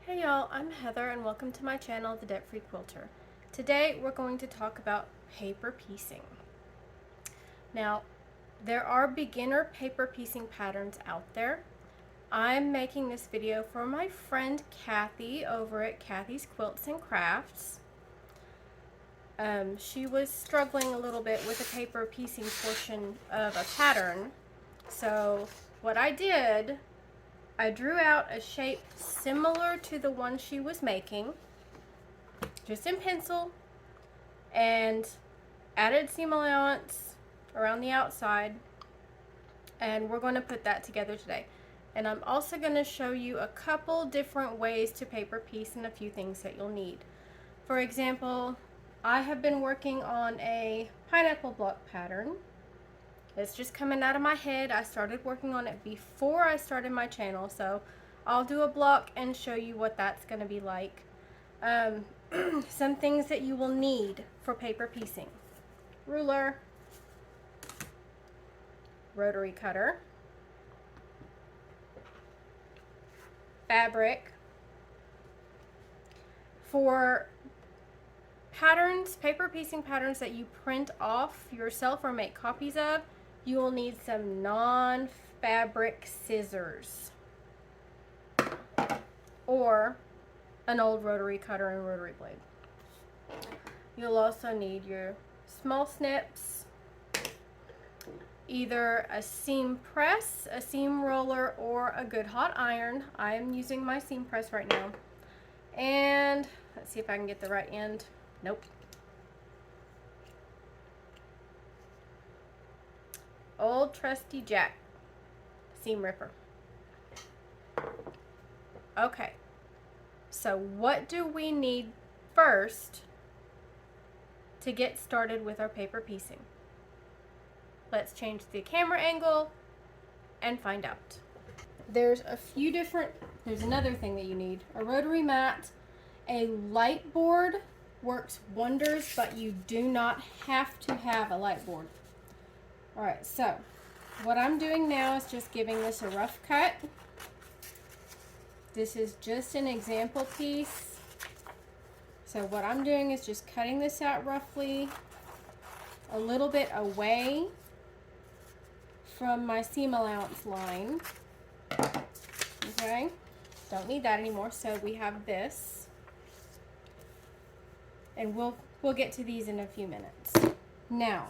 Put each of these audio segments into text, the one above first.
Hey y'all, I'm Heather and welcome to my channel, The Debt Free Quilter. Today we're going to talk about paper piecing. Now, there are beginner paper piecing patterns out there. I'm making this video for my friend Kathy over at Kathy's Quilts and Crafts. She was struggling a little bit with the paper piecing portion of a pattern. So what I did, I drew out a shape similar to the one she was making, just in pencil, and added seam allowance around the outside, and we're going to put that together today. And I'm also going to show you a couple different ways to paper piece and a few things that you'll need. For example, I have been working on a pineapple block pattern. It's just coming out of my head. I started working on it before I started my channel, so I'll do a block and show you what that's going to be like. Some things that you will need for paper piecing: ruler, rotary cutter, fabric. For patterns, paper piecing patterns that you print off yourself or make copies of, you will need some non-fabric scissors or an old rotary cutter and rotary blade. You'll also need your small snips, either a seam press, a seam roller, or a good hot iron. I am using my seam press right now. And let's see if I can get the right end. Nope. Old trusty Jack seam ripper. Okay, so what do we need first to get started with our paper piecing? Let's change the camera angle and find out. There's another thing that you need: a rotary mat. A light board works wonders, but you do not have to have a light board. All right, so what I'm doing now is just giving this a rough cut. This is just an example piece. So what I'm doing is just cutting this out roughly a little bit away from my seam allowance line. Okay, don't need that anymore, so we have this. And we'll get to these in a few minutes. Now,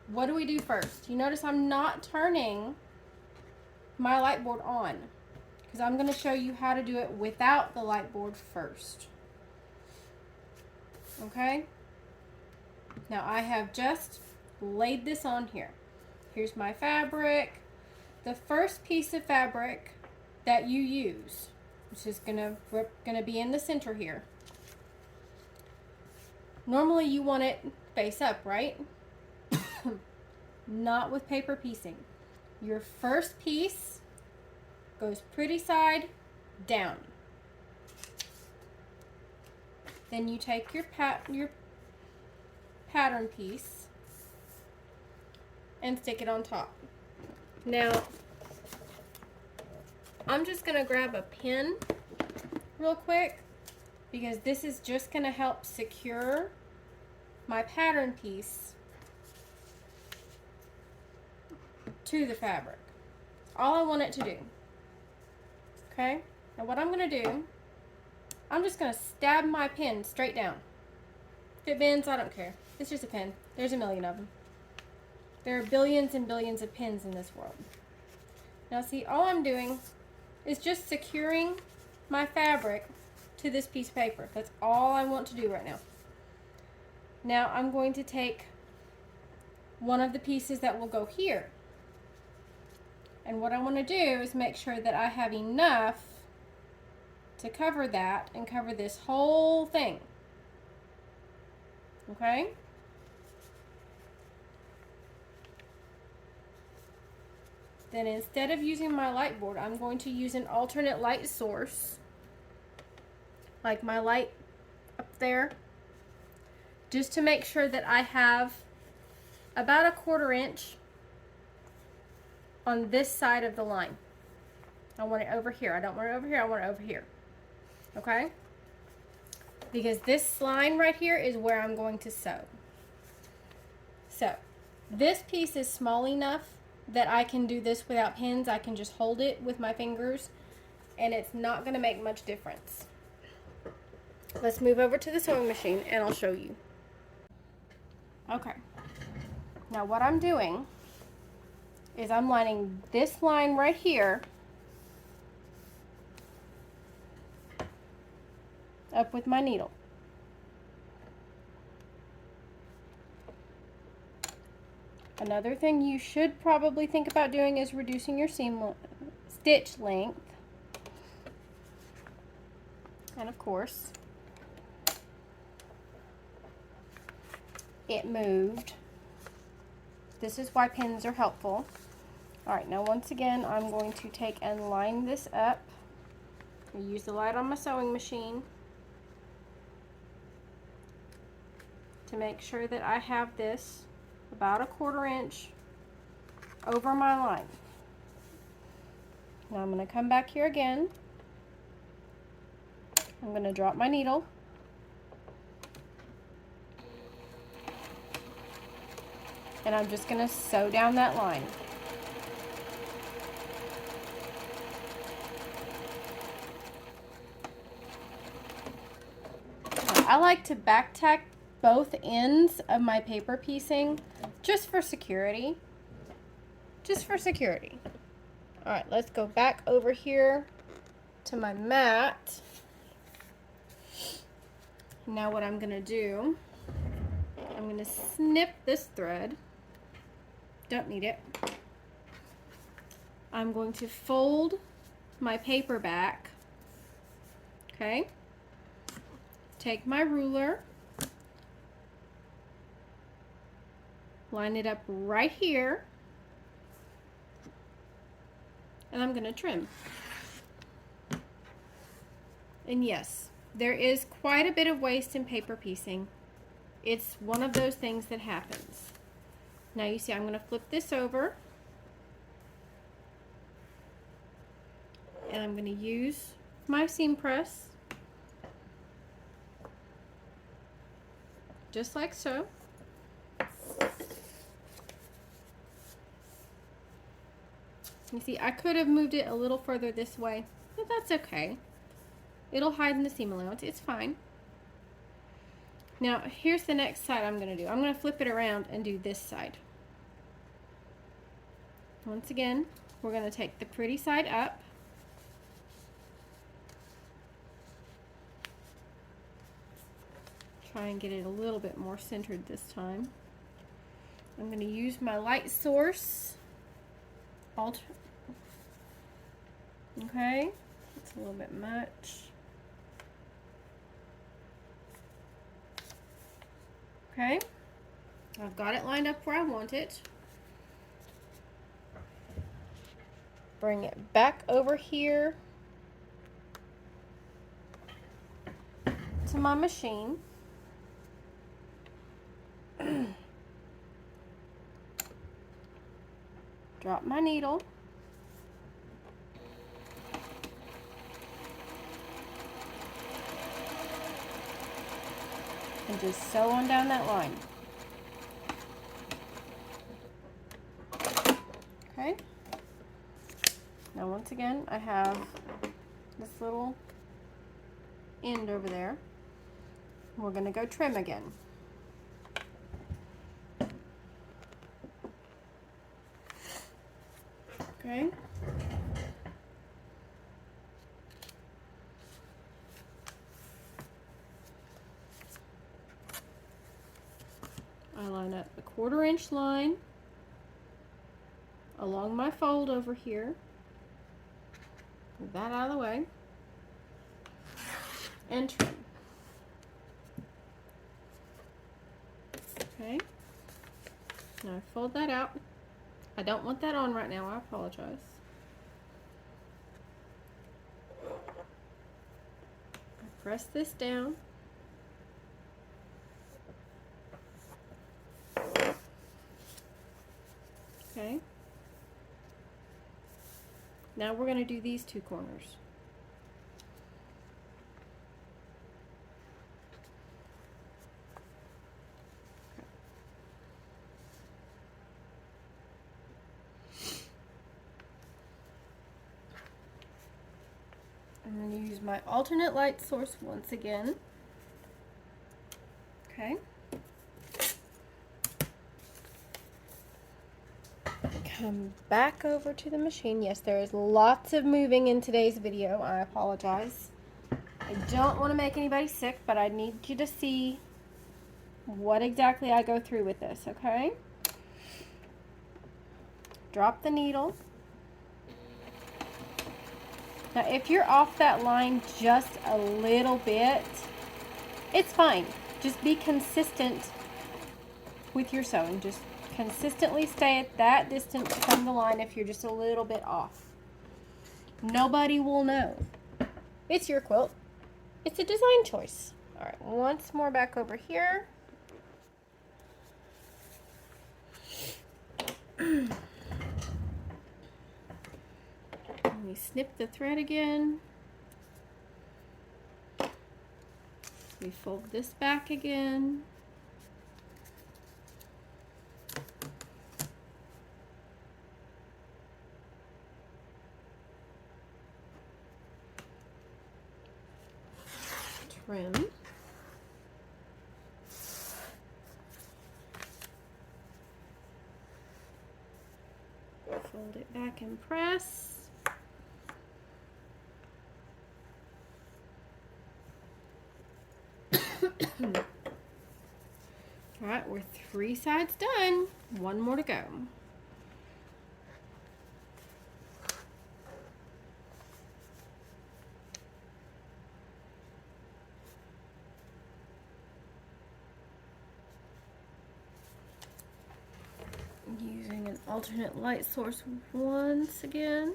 what do we do first? You notice I'm not turning my light board on, because I'm going to show you how to do it without the light board first. Okay? Now I have just laid this on here. Here's my fabric. The first piece of fabric that you use, which is gonna be in the center here. Normally you want it face up, right? Not with paper piecing. Your first piece goes pretty side down. Then you take your pattern piece and stick it on top. Now, I'm just gonna grab a pin real quick, because this is just gonna help secure my pattern piece to the fabric. All I want it to do. Okay? Now what I'm gonna do, I'm just gonna stab my pin straight down. If it bends, I don't care. It's just a pin. There's a million of them. There are billions and billions of pins in this world. Now see, all I'm doing is just securing my fabric to this piece of paper. That's all I want to do right now. Now I'm going to take one of the pieces that will go here. And what I want to do is make sure that I have enough to cover that and cover this whole thing. Okay? Then instead of using my light board, I'm going to use an alternate light source, like my light up there, just to make sure that I have about 1/4 inch on this side of the line. I want it over here. I don't want it over here, I want it over here. okay? Because this line right here is where I'm going to sew. So this piece is small enough that I can do this without pins. I can just hold it with my fingers and it's not going to make much difference. Let's move over to the sewing machine and I'll show you. Okay, now what I'm doing is I'm lining this line right here up with my needle. Another thing you should probably think about doing is reducing your stitch length. And of course, it moved. This is why pins are helpful. All right, now once again, I'm going to take and line this up. I use the light on my sewing machine to make sure that I have this about a 1/4 inch over my line. Now I'm going to come back here again. I'm going to drop my needle. And I'm just going to sew down that line. I like to back tack both ends of my paper piecing just for security. Just for security. All right, let's go back over here to my mat. Now what I'm gonna do, I'm gonna snip this thread. Don't need it. I'm going to fold my paper back. Okay. Take my ruler, line it up right here, and I'm going to trim. And yes, there is quite a bit of waste in paper piecing. It's one of those things that happens. Now you see I'm going to flip this over, and I'm going to use my seam press just like so. You see, I could have moved it a little further this way, but that's okay. It'll hide in the seam allowance. It's fine. Now, here's the next side I'm going to do. I'm going to flip it around and do this side. Once again, we're going to take the pretty side up. Try and get it a little bit more centered this time. I'm going to use my light source. Okay, it's a little bit much. Okay, I've got it lined up where I want it. Bring it back over here to my machine. Drop my needle. And just sew on down that line. Okay. Now once again, I have this little end over there. We're going to go trim again. Okay. I line up a 1/4 inch line along my fold over here. Move that out of the way. And trim. Okay. Now I fold that out. I don't want that on right now, I apologize. I press this down. Okay. Now we're going to do these two corners. I'm going to use my alternate light source once again. Okay. Come back over to the machine. Yes, there is lots of moving in today's video. I apologize. I don't want to make anybody sick, but I need you to see what exactly I go through with this, okay? Drop the needle. Now, if you're off that line just a little bit, it's fine. Just be consistent with your sewing. Just consistently stay at that distance from the line if you're just a little bit off. Nobody will know. It's your quilt. It's a design choice. All right, once more back over here. We snip the thread again. We fold this back again. Trim. Fold it back and press. All right, we're 3 sides done. One more to go. Using an alternate light source once again.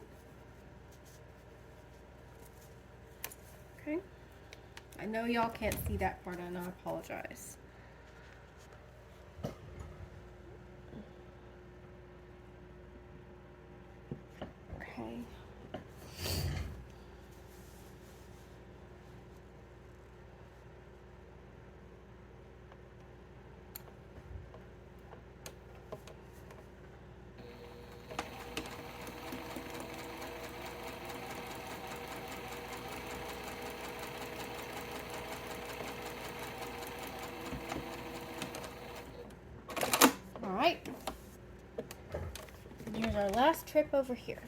Okay. I know y'all can't see that part and I apologize. Okay. Alright, here's our last trip over here.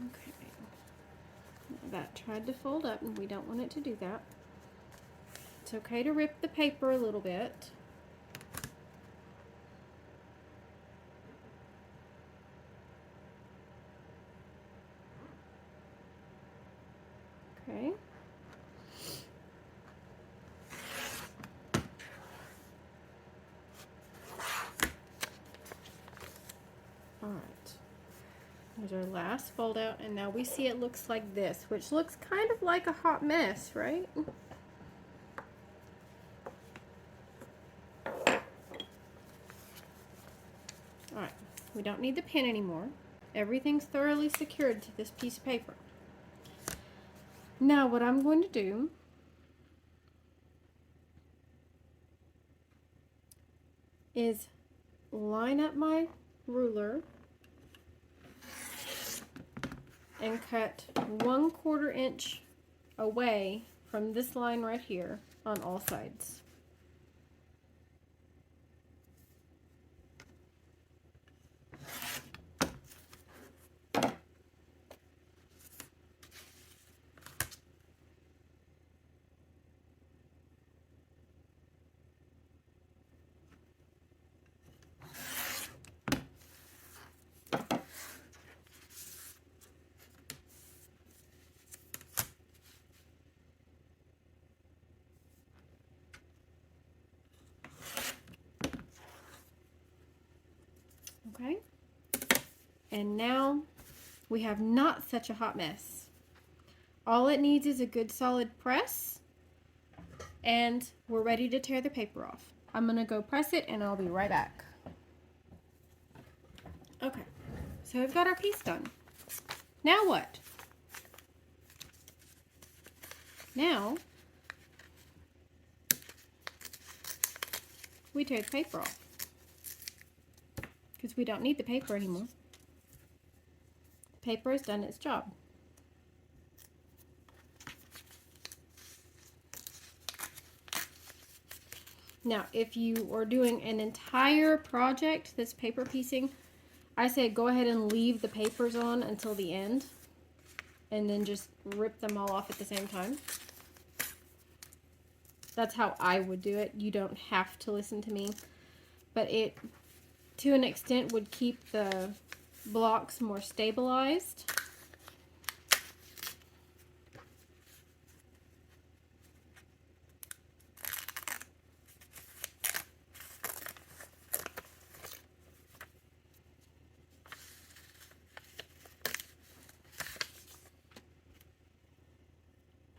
Okay, that tried to fold up and we don't want it to do that. It's okay to rip the paper a little bit. Okay. All right. Here's our last fold out, and now we see it looks like this, which looks kind of like a hot mess, right? All right. We don't need the pin anymore. Everything's thoroughly secured to this piece of paper. Now what I'm going to do is line up my ruler and cut 1/4 inch away from this line right here on all sides. Okay, and now we have not such a hot mess. All it needs is a good solid press, and we're ready to tear the paper off. I'm gonna go press it and I'll be right back. Okay, so we've got our piece done. Now what? Now, we tear the paper off because we don't need the paper anymore. The paper has done its job. Now, if you are doing an entire project that's paper piecing, I say go ahead and leave the papers on until the end and then just rip them all off at the same time. That's how I would do it. You don't have to listen to me, but it, to an extent, would keep the blocks more stabilized.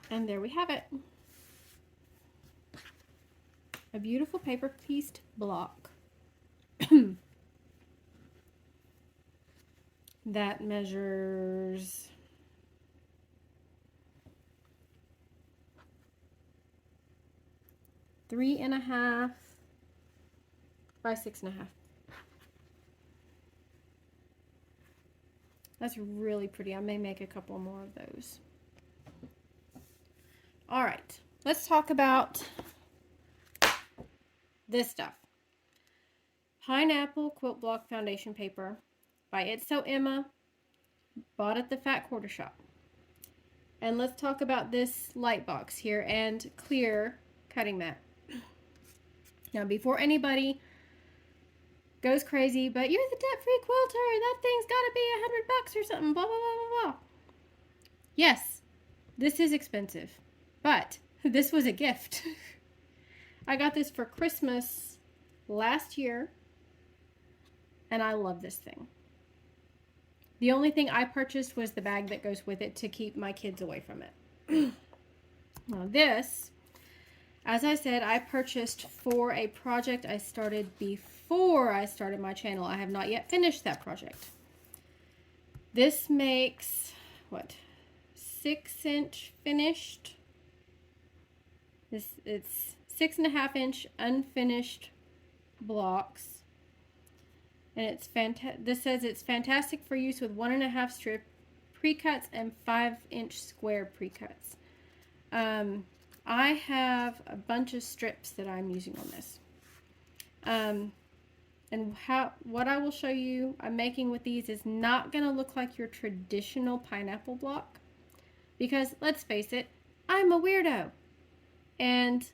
And there we have it. A beautiful paper pieced block that measures 3.5 by 6.5. That's really pretty. I may make a couple more of those. All right, let's talk about this stuff. Pineapple Quilt Block Foundation Paper by It's So Emma, bought at the Fat Quarter Shop. And let's talk about this light box here and clear cutting mat. Now, before anybody goes crazy, but you're the debt-free quilter, that thing's gotta be $100 or something, blah, blah, blah, blah, blah. Yes, this is expensive, but this was a gift. I got this for Christmas last year, and I love this thing. The only thing I purchased was the bag that goes with it to keep my kids away from it. Now this, as I said, I purchased for a project I started before I started my channel. I have not yet finished that project. This makes, what, 6-inch finished. It's 6.5-inch unfinished blocks. And it's this says it's fantastic for use with 1.5 strip pre-cuts and 5-inch square pre-cuts. I have a bunch of strips that I'm using on this. And what I will show you I'm making with these is not going to look like your traditional pineapple block. Because, let's face it, I'm a weirdo. And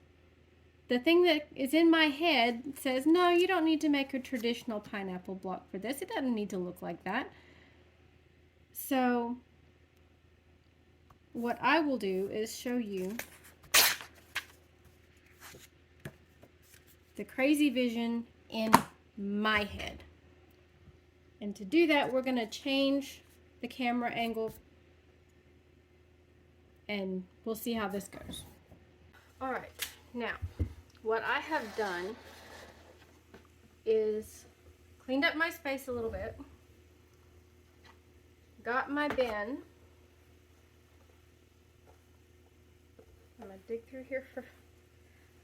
the thing that is in my head says, no, you don't need to make a traditional pineapple block for this. It doesn't need to look like that. So, what I will do is show you the crazy vision in my head. And to do that, we're going to change the camera angle and we'll see how this goes. All right, now what I have done is cleaned up my space a little bit, got my bin. I'm going to dig through here for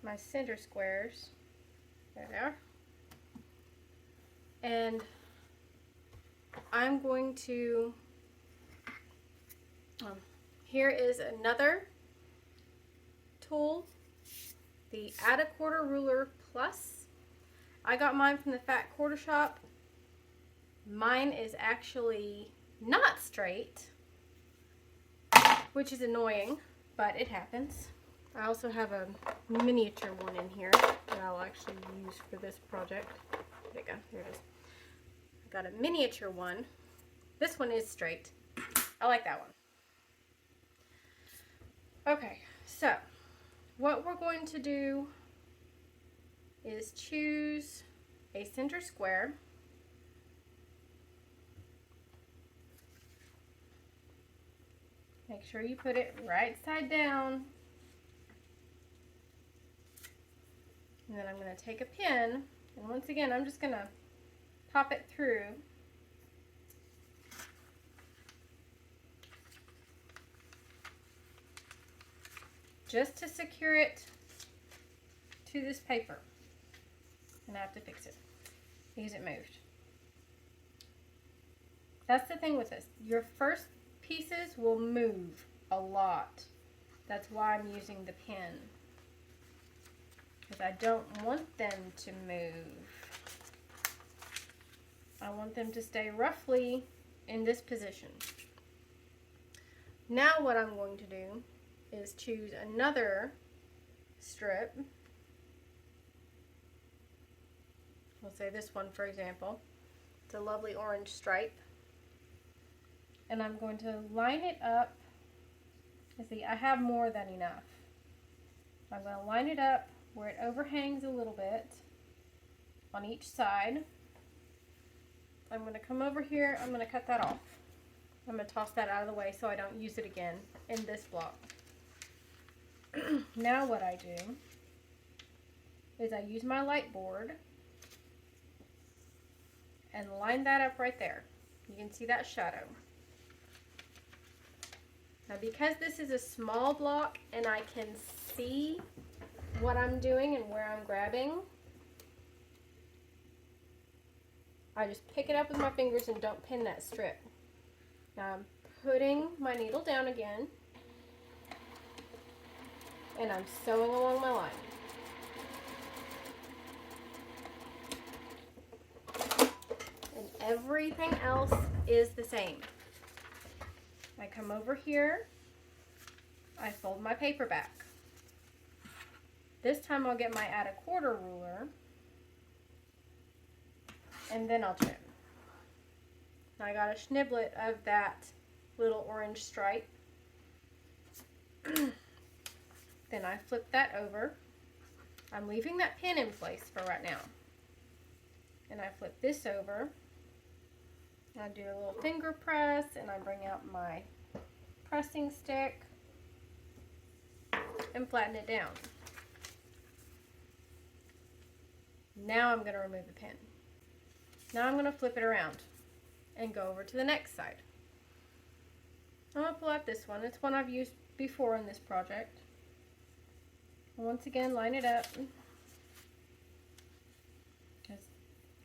my center squares. There they are. And I'm going to, here is another tool, the Add a Quarter Ruler Plus. I got mine from the Fat Quarter Shop. Mine is actually not straight, which is annoying, but it happens. I also have a miniature one in here that I'll actually use for this project. There you go, here it is. I got a miniature one. This one is straight. I like that one. Okay, so what we're going to do is choose a center square. Make sure you put it right side down. And then I'm going to take a pin, and once again, I'm just going to pop it through. just to secure it to this paper. And I have to fix it because it moved. That's the thing with this. Your first pieces will move a lot. That's why I'm using the pin. Because I don't want them to move. I want them to stay roughly in this position. Now what I'm going to do is choose another strip. We'll say this one, for example. It's a lovely orange stripe. And I'm going to line it up. You see, I have more than enough. I'm going to line it up where it overhangs a little bit on each side. I'm going to come over here. I'm going to cut that off. I'm going to toss that out of the way so I don't use it again in this block. Now what I do is I use my light board and line that up right there. You can see that shadow. Now because this is a small block and I can see what I'm doing and where I'm grabbing, I just pick it up with my fingers and don't pin that strip. Now I'm putting my needle down again and I'm sewing along my line. And everything else is the same. I come over here, I fold my paper back. This time I'll get my add a quarter ruler and then I'll trim. I got a schniblet of that little orange stripe. Then I flip that over. I'm leaving that pin in place for right now. And I flip this over. I do a little finger press and I bring out my pressing stick and flatten it down. Now I'm going to remove the pin. Now I'm going to flip it around and go over to the next side. I'm going to pull out this one. It's one I've used before in this project. Once again, line it up because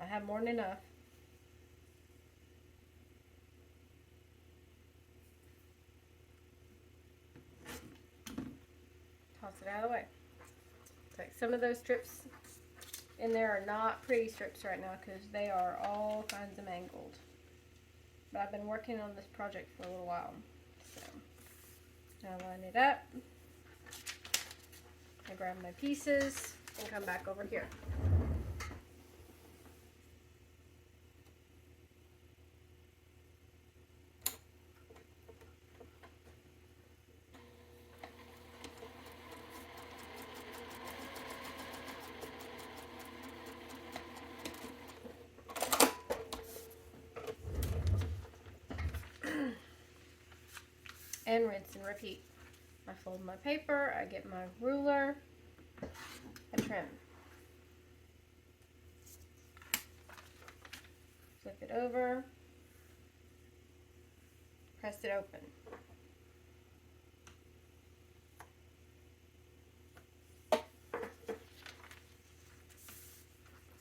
I have more than enough. Toss it out of the way. Like some of those strips in there are not pretty strips right now because they are all kinds of mangled. But I've been working on this project for a little while. So now line it up. I grab my pieces and come back over here. And rinse and repeat. I fold my paper, I get my ruler, I trim. Flip it over, press it open.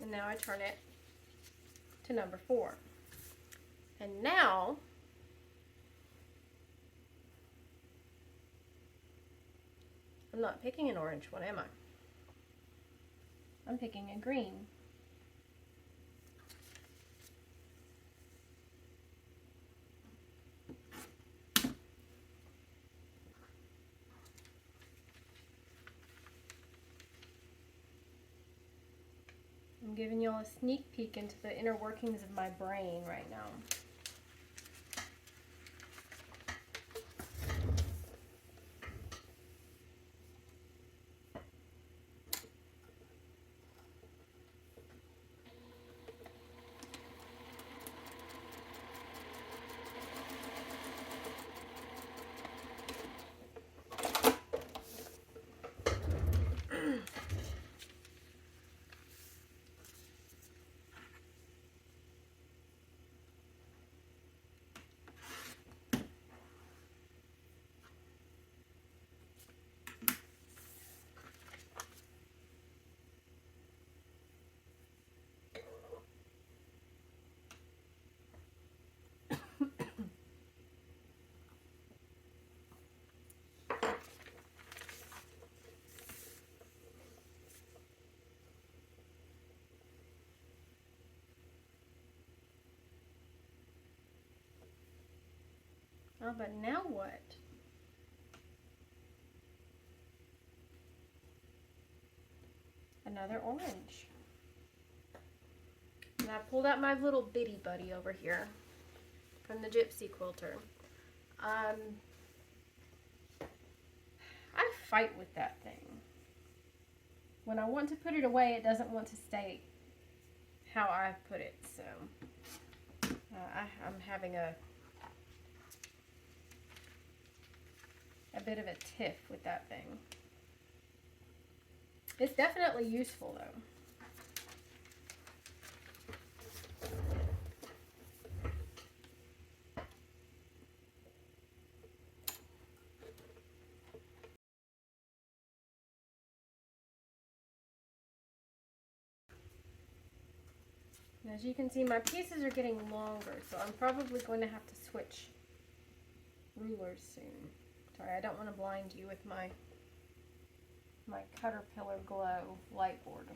And now I turn it to number 4. And now I'm not picking an orange one, am I? I'm picking a green. I'm giving you all a sneak peek into the inner workings of my brain right now. Oh, but now what? Another orange. And I pulled out my little bitty buddy over here from the Gypsy Quilter. I fight with that thing. When I want to put it away, it doesn't want to stay how I put it. So I'm having a bit of a tiff with that thing. It's definitely useful though. And as you can see, my pieces are getting longer, so I'm probably going to have to switch rulers soon. Sorry, I don't want to blind you with my Caterpillar Glow light board.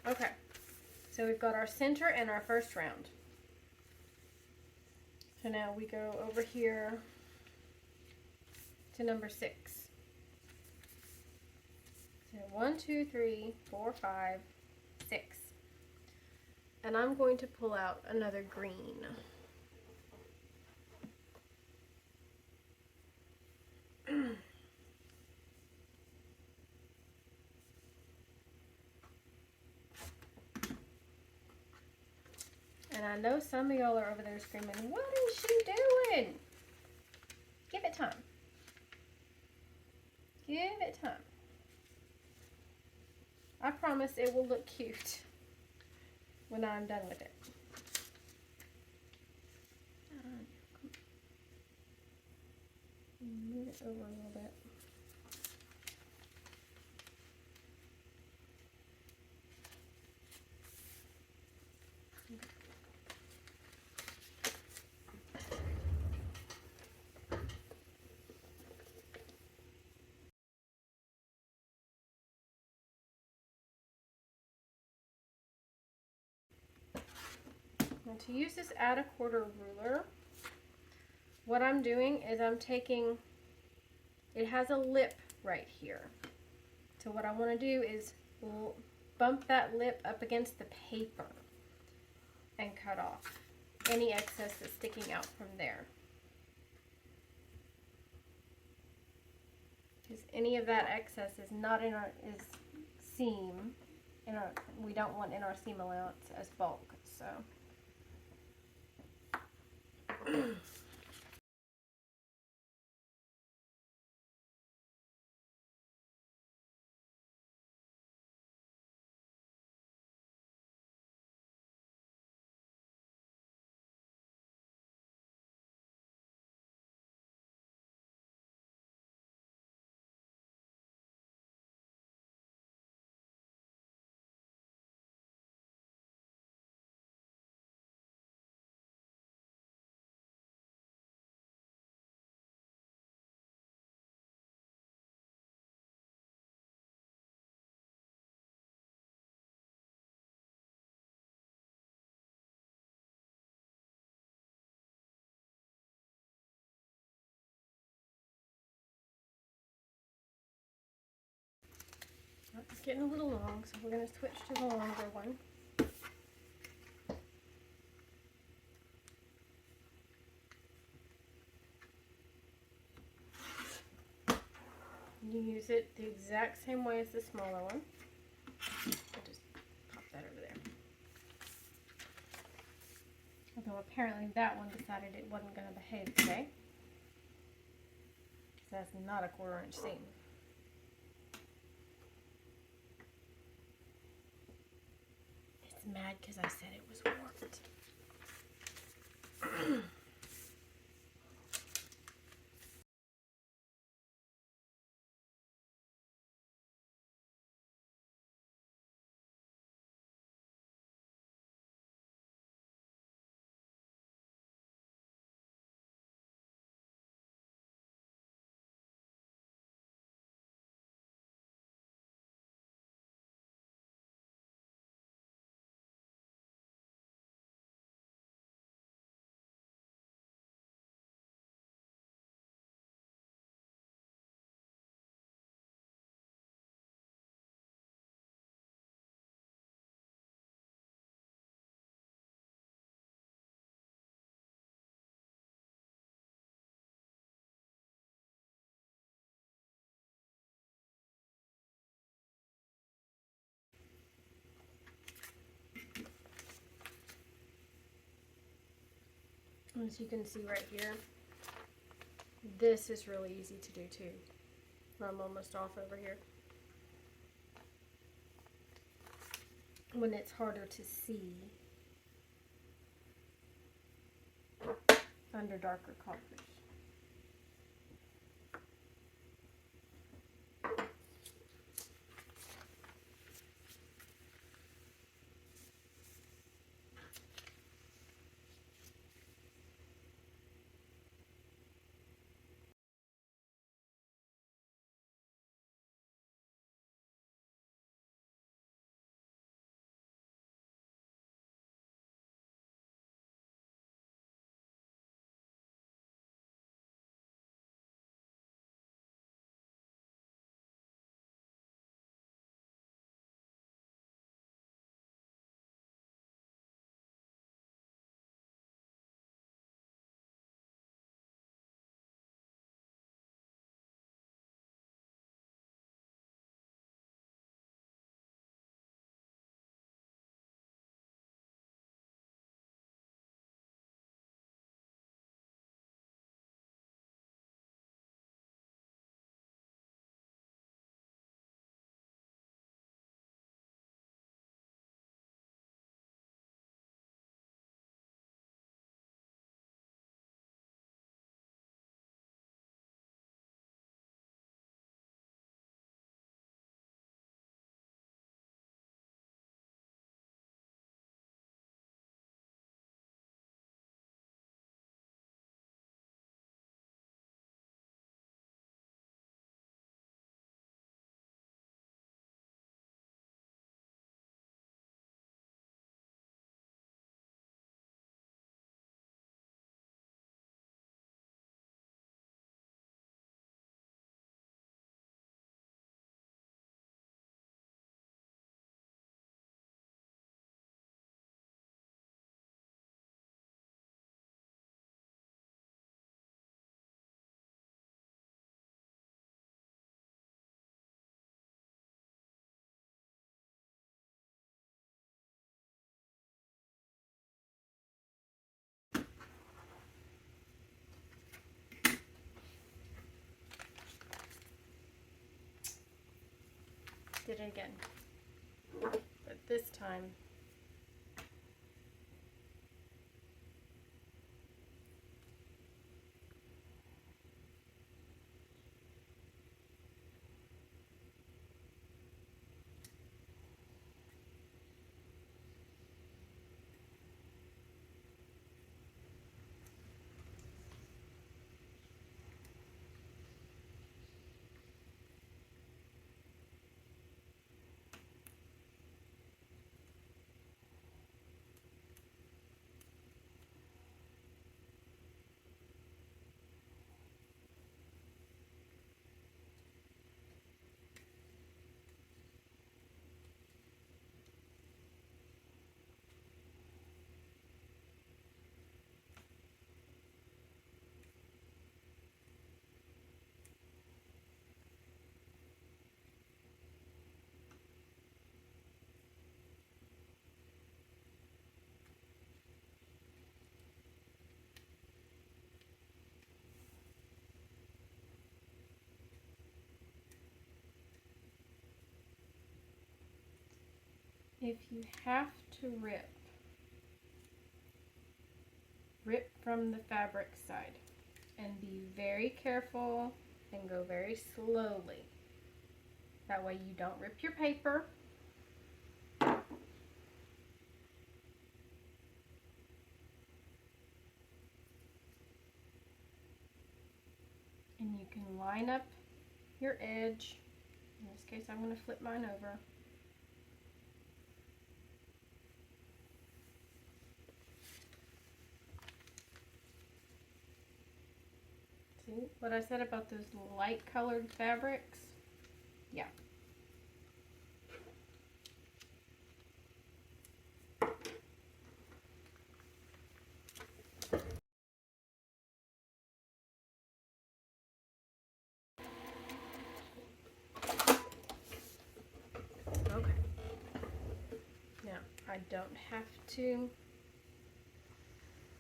Okay, so we've got our center and our first round. So now we go over here to number 6. So 1, 2, 3, 4, 5, 6. And I'm going to pull out another green. And I know some of y'all are over there screaming, "What is she doing?" Give it time. Give it time. I promise it will look cute when I'm done with it. Move it over a little bit. Now to use this add a quarter ruler, what I'm doing is I'm taking, it has a lip right here. So what I want to do is bump that lip up against the paper and cut off any excess that's sticking out from there. Because any of that excess is not in our seam, we don't want in our seam allowance as bulk. So it's getting a little long, so we're going to switch to the longer one. You use it the exact same way as the smaller one. I'll just pop that over there. Although apparently that one decided it wasn't going to behave today. So that's not a 1/4 inch seam. It's mad because I said it was warped. As you can see right here, this is really easy to do too. I'm almost off over here. When it's harder to see under darker colors. Did it again. But this time, if you have to rip from the fabric side and be very careful and go very slowly. That way you don't rip your paper. And you can line up your edge. In this case, I'm going to flip mine over. See what I said about those light colored fabrics? Yeah. Okay. Now, I don't have to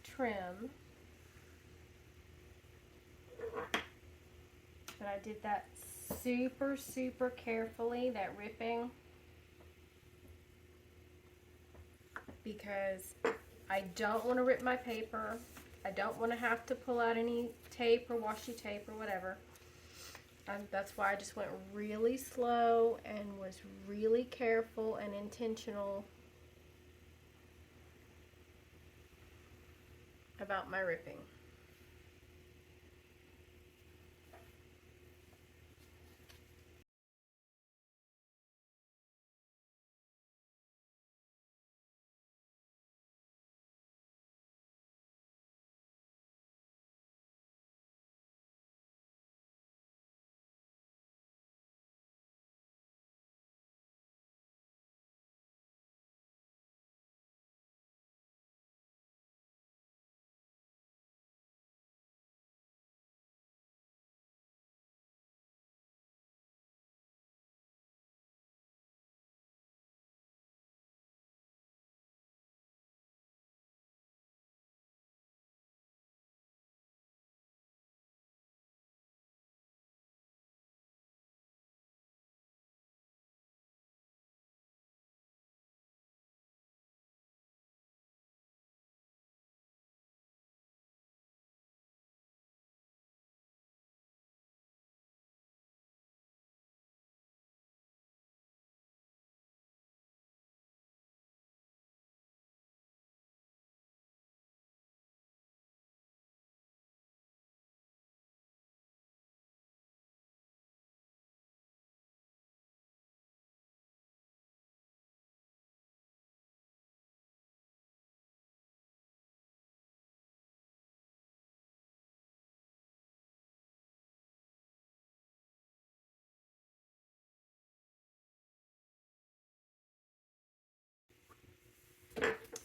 trim And I did that super, super carefully, that ripping, because I don't want to rip my paper. I don't want to have to pull out any tape or washi tape or whatever. That's why I just went really slow and was really careful and intentional about my ripping.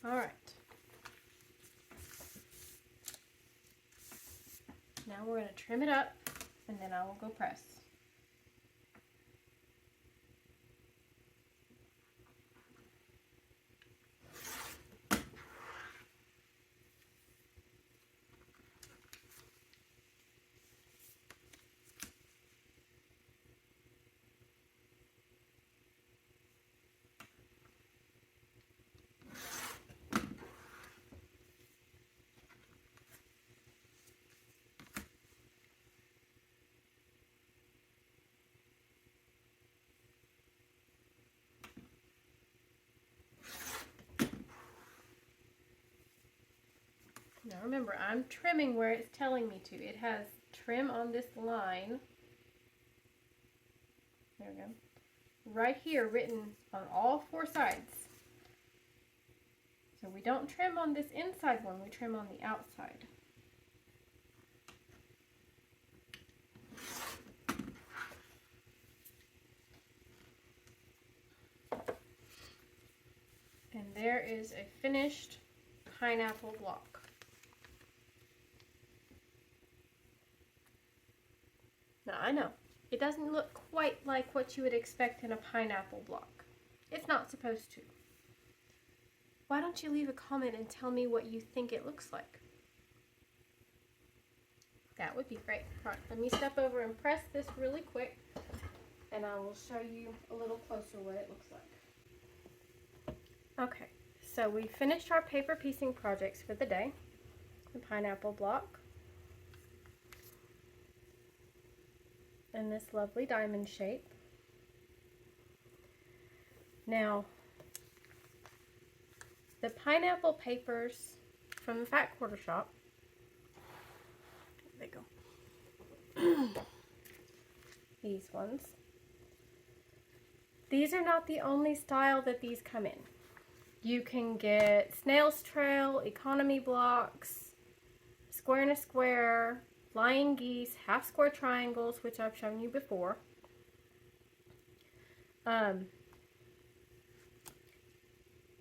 All right. Now we're going to trim it up, and then I will go press. Now remember, I'm trimming where it's telling me to. It has trim on this line. There we go. Right here, written on all four sides. So we don't trim on this inside one, we trim on the outside. And there is a finished pineapple block. Now I know, it doesn't look quite like what you would expect in a pineapple block. It's not supposed to. Why don't you leave a comment and tell me what you think it looks like? That would be great. All right, let me step over and press this really quick, and I will show you a little closer what it looks like. Okay, so we finished our paper piecing projects for the day. The pineapple block. In this lovely diamond shape. Now, the pineapple papers from the Fat Quarter Shop, there they go. These ones. These are not the only style that these come in. You can get snail's trail, economy blocks, square and a square, flying geese, half square triangles, which I've shown you before.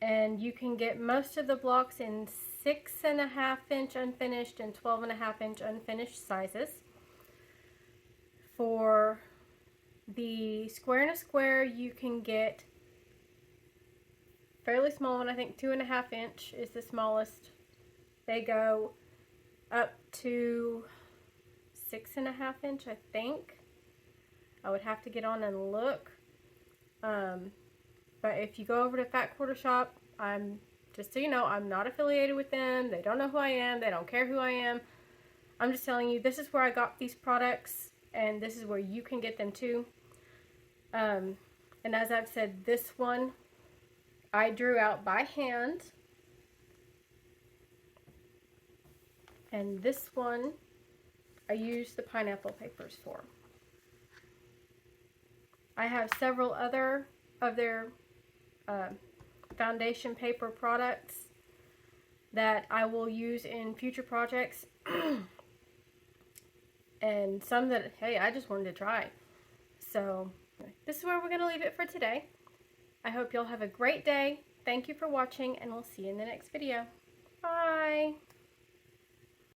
And you can get most of the blocks in 6.5 inch unfinished and 12.5 inch unfinished sizes. For the square and a square, you can get fairly small one. I think 2.5 inch is the smallest. They go up to 6.5 inch, I think. I would have to get on and look. But if you go over to Fat Quarter Shop, just so you know, I'm not affiliated with them. They don't know who I am. They don't care who I am. I'm just telling you, this is where I got these products, and this is where you can get them too. And as I've said, this one I drew out by hand. And this one I used the pineapple papers for. I have several other of their foundation paper products that I will use in future projects. And some that, hey, I just wanted to try. So this is where we're going to leave it for today. I hope you'll have a great day. Thank you for watching, and we'll see you in the next video. Bye!